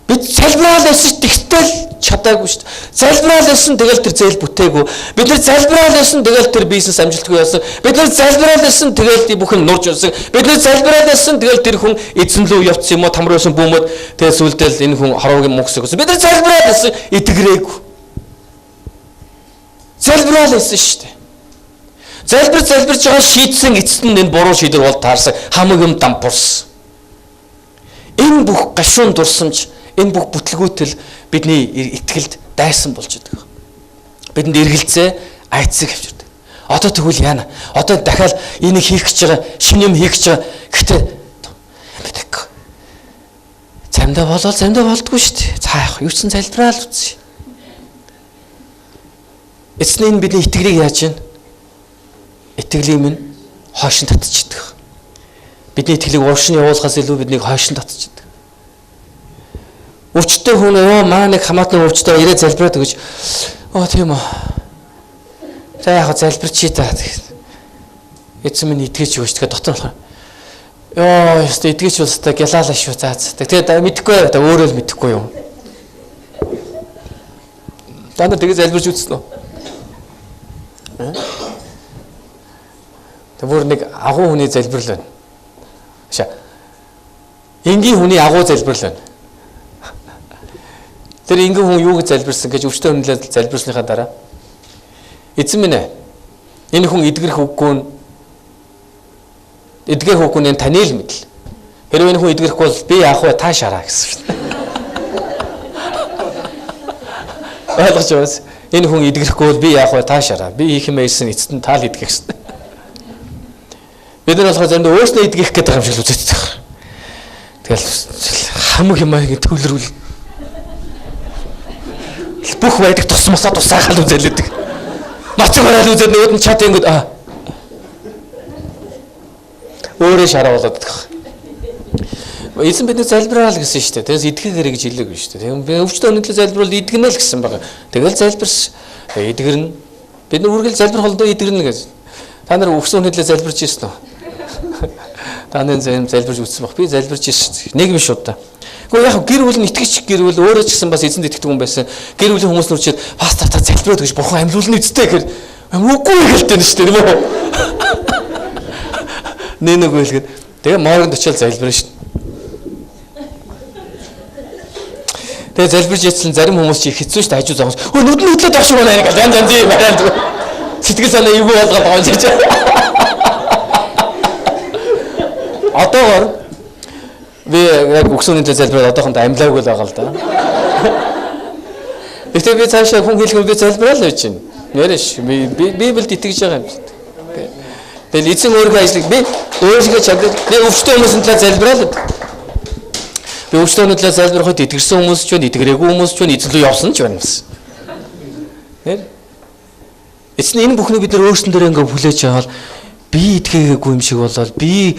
[SPEAKER 1] Бид залбираал байсан тэгтэл чадаагүй шүү дээ. Залбираал байсан тэгэл тэр зээл бүтээгүй. Бид нар залбираал байсан тэгэл тэр бизнес амжилтгүй байсан. Бид нар залбираал байсан тэгэл бүх юм нурж байсан. Бид нар залбираал байсан тэгэл тэр хүн эзэн лөө явцсан юм уу тамар байсан бүүмэд тэгээ сүлдэл энэ хүн хорвогийн мөнгөсөг гэсэн. Бид нар залбираал байсан итгэрээгүй. Залбираал байсан шүү дээ. Залбирж байгаа шийдсэн эцэст нь энэ буруу шийдвэр бол таарсан хамаг юм дампуурсан. Энэ бүх гашуун дурсамж энэ бүх бүтлгүүтэл бидний итгэлд дайсан болж байгаа. Бидэнд эргэлзээ айцсаг авчирдаг. Одоо тэгвэл яана? Одоо дахиад энийг хийх гэж байгаа, шинэ юм хийх гэж байгаа. Гэхдээ мэдээгүй. Замдаа болол замдаа болдгүй шүү дээ. Цаах юу ч залбираал үзье. Эцний энэ бидний итгэлийг яаж вэ? Итгэлийн минь хойш нь татчихдаг. Бидний итгэлийг урш нь явуулахаас илүү биднийг хойш нь татчихдаг. Өвчтөе хүн маа нэг хамаатны өвчтөе ирээ залбираад гэж тийм үү. За яг залбирчий та. Эцэг минь итгэж юу ч тэгээ дотор болохоор ёо итгэж болстой гялаалаа шүү заа. Тэгээд мэдэхгүй та өөрөө л мэдэхгүй юм. Та нар тэгээ залбирч үзсэн үү? Тэг бүр нэг агуу хүний залбирал байна. Аша. Энгийн хүний агуу залбирал байна. Тэр энгийн хүн юу гэж залбирсан гэж өвчтөе хүнлээ залбирсныхаа дараа эзэн минь энэ хүн эдгэрэх үггүй нь таны л мэдл. Хэрвээ энэ хүн эдгэрэхгүй бол би яах вэ та шараа гэсэн. Ойлгож байна. Энэ хүн эдгэрэхгүй бол би яах вэ та шараа. Би хийх юм байсан эцэст нь таал эдгэх гэсэн. Бид нар болохоор заримдаа өөрснөө эдгэх гэдэг юм шиг л үзээд байгаа. Тэгэл хамаг юм аа ингэ төвлөрүүл. Бүх байдаг тусмасаа тусаахал үзэлээдэг. Мацаг хараад үзээд нөөд нь чад ингэ өөрөө шараа болоод байгаа. Эзэн бидний залбираал гэсэн шүү дээ. Тэгээс эдгэхээрэй гэж хэлээгүй шүү дээ. Тэгм би өвчтөе өнөдлөө залбируул эдгэнэ л гэсэн байгаа. Тэгэл залбирс. Эдгэрнэ. Бид нар үргэлж залбирх холдоо эдгэрнэ гэж. Та нар өвсөн өнөдлөө залбирч ирсэн үү? Та нар залбирч үзсэн баг. Би залбирч ирсэн. Нэг биш удаа. Гэхдээ яг гэр бүл нь итгэж гэр бүл өөрөө ч гэсэн бас эзэнд итгэдэг хүн байсан. Гэр бүлийн хүмүүс нүрчээд пастор та залбираад гэж бурхан амьлуулна үсттэй гэхээр үгүй гэлтэй нь шүү дээ тийм үү? Нэнэгүй хэлгээд тэгээ моргонд очиод залбирна шүү. Тэгээ залбирч ятсан зарим хүмүүс чи хэцүү шүү дээ хажуу зогсож. Өө нүд нь хөдлөд авчих байна гэж янз юм байна. Сэтгэл санаа эвгүй болгоод байгаа юм чи. Одоогор би яг өгсөний залбираад одоохондоо амьлаагүй л байгаа л да. Гэхдээ би цаашаа хүн хэлэхгүй би залбирал байж байна. Нэрш Библиэд итгэж байгаа юм. Тэгэл эзэн өөрийнхөө ажлыг би өөрийнхөө чамд би өвчтөн хүмүүсийн талаар залбирал. Би өвчтөн талаар залбирахад итгэрсэн хүмүүс ч байна, итгэрээгүй хүмүүс ч байна, эзэн рүү явсан ч байна юмс. Нэр эцний энэ бүхнийг бид нар өөрсдөн дээр ингээ хүлээж аваад би итгээгүй юм шиг болоод би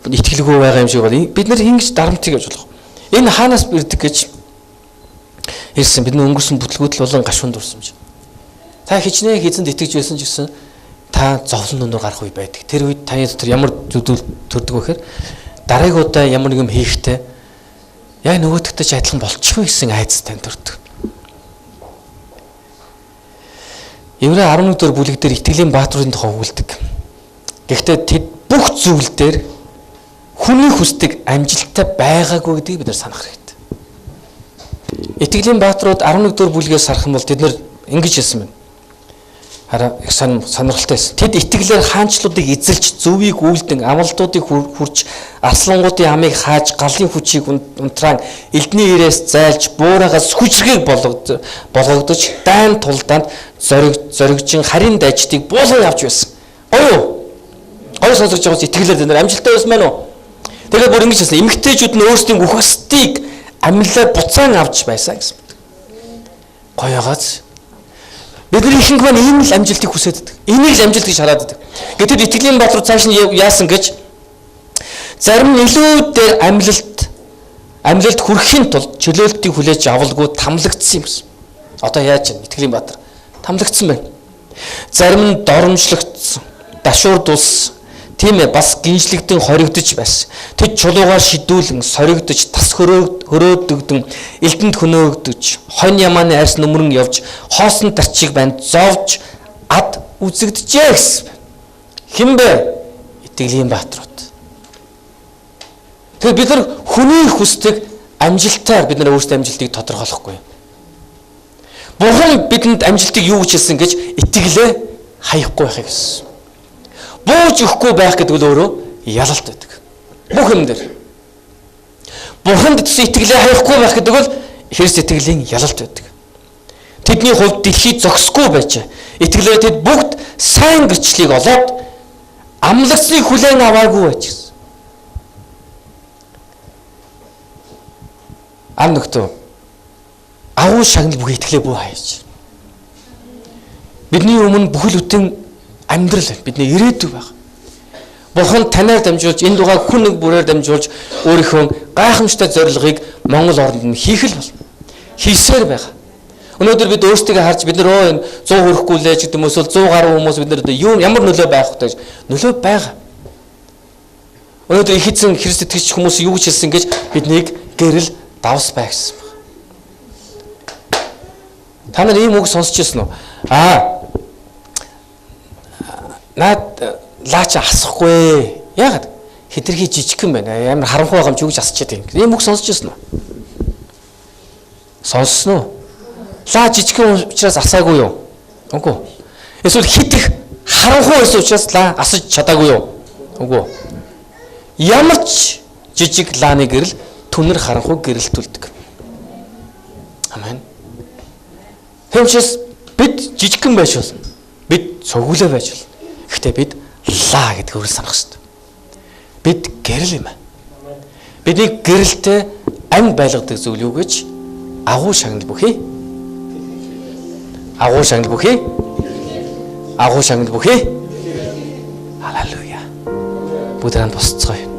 [SPEAKER 1] итгэлгүй байгаа юм шиг бол бид нар ингэж дарамтыг явж болох. Энэ хаанаас ирдэг гэж ирсэн бидний өнгөрсөн бүтлгүүд л болон гашуун дурсан юм. Та хичнээн эзэнд итгэж байсан ч гэсэн та зовлон нүнээр гарах үе байдаг. Тэр үед таны дотор ямар зүйлүүд төрдөг вэ гэхээр дараагийн удаа ямар нэг юм хийхдээ яг нөгөөдөгтэй ч адилхан болчихгүй гэсэн айдас танд төрдөг. Еврей 11 дугаар бүлэг дээр итгэлийн бааtruудын тухай өгүүлдэг. Гэхдээ тэд бүх зүйл дээр хүний хүсдэг амжилттай байгаагүй гэдгийг бид нар санах хэрэгтэй. Итгэлийн бааtruуд 11 дугаар бүлгээс харах юм бол тэд нар ингэж хэлсэн байна. Хараа их сонирхолтой байсан. Тэд итгэлээр хаанчлуудыг эзэлж, зөвийг үйлдэн, амлалтуудыг хүрч, арслангуудын амыг хааж, галын хүчийг унтраан, элдний ирээс зайлж, буураагаас хүчрхийг болгогдож, дайн тулдаанд зоригжин харин дайчдыг буулган авч байсан. Гоё сонсож байгаас итгэлээр тэд нар амжилттай байсан байна уу? Тэгээд бүр ингэж хэлсэн. Эмэгтэйчүүд нь өөрсдийн үхсдийг амьлаар буцаан авч байсан гэсэн. Гоёгоос бидний ихэнх маань энэ л амжилтыг хүсээд байдаг. Энийг л амжилт гэж хараад байдаг. Гэтэл итгэлийн бааtruуд цааш нь яасан гэж зарим нь илүү дээр амьлалд хүрэхийн тулд чөлөөлтийг хүлээж авалгүй тамлагдсан юм гэсэн. Одоо яаж вэ? Итгэлийн баатар тамлагдсан байна. Зарим нь доромжлогдсон, дашуурдулсан. Тийм ээ бас гинжлэгдэн хоригдож байсан. Тэд чулуугаар шидүүлэн, соригдож, тас хөрөөдөгдөн, элдэнд хөнөөгдөж, хонь ямааны арьс нүмрэн явж, хоосон тарчиг банд зовж, ад үзэгдэжээ гэсэн. Хинбэ? Итгэлийн бааtruуд. Тэгэхээр бид нар хүний хүсдэг амжилтаар бид нар өөрсдөө амжилтыг тодорхойлохгүй. Бурхан бидэнд амжилтыг юу гэж хэлсэн гэж итгэлээ хаяхгүй байхыг гэсэн. Бууж өгөхгүй байх гэдэг нь өөрөө ялалт байдаг. Бүх юм дээр. Бурханд итгэлээ хаяхгүй байх гэдэг бол Христ итгэлийн ялалт байдаг. Тэдний хувьд дэлхий зогсохгүй байж, итгэлээр тэд бүгд сайн гэрчлэлийг олоод амлагцыг хүлээн аваагүй байж гэсэн. Ам нөхтөө агуу шагнал бүхий итгэлээ бүү хайж. Бидний өмнө бүхэл бүтэн амьдрал бидний ирээдүй байна. Бурхан танаар дамжуулж энэ дугаар хүн нэг бүрээр дамжуулж өөрийнхөө гайхамшигтай зорилгыг Монгол орнд нь хийх л бол хийсээр байгаа. Өнөөдөр бид өөрсдөө харж бид нар энэ 100 хүрэхгүй лээ гэдэг юм эсвэл 100 гаруй хүмүүс бид нар юу ямар нөлөө байх вэ гэж нөлөө байгаа. Өнөөдөр их эзэн Христ итгэгч хүмүүс юу гэж хэлсэн гэж биднийг гэрэл давс бай гэсэн. Та нар ийм үг сонсч ирсэн үү? Наад лаача асахгүй. Яагаад? Хитрхи жижигхэн байна. Амар харанхуй байгаа юм чи юу гэж асчаад юм. Ийм үг сонсч ирсэн үү? Сонссон уу? Лаа жижигхэн учраас асаагүй юу? Үгүй. Эсвэл хит их харанхуй байсан учраас лаа асаж чадаагүй юу? Үгүй. Ямар ч жижиг лааны гэрэл түнэр харанхуй гэрэлтүүлдэг. Амен. Тэгвэл бид жижигхэн байж болно. Бид цогцолоо байж болно. Гэхдээ бид лаа гэдэг өөрөөр санах хэрэгтэй. Бид гэрэл юм аа. Бидний гэрэлтэй амь байлгадаг зүйл юу гэж агуу шагнал бүхий. Агуу шагнал бүхий. Агуу шагнал бүхий. Халелуя. Бүгд хамт босцгоё.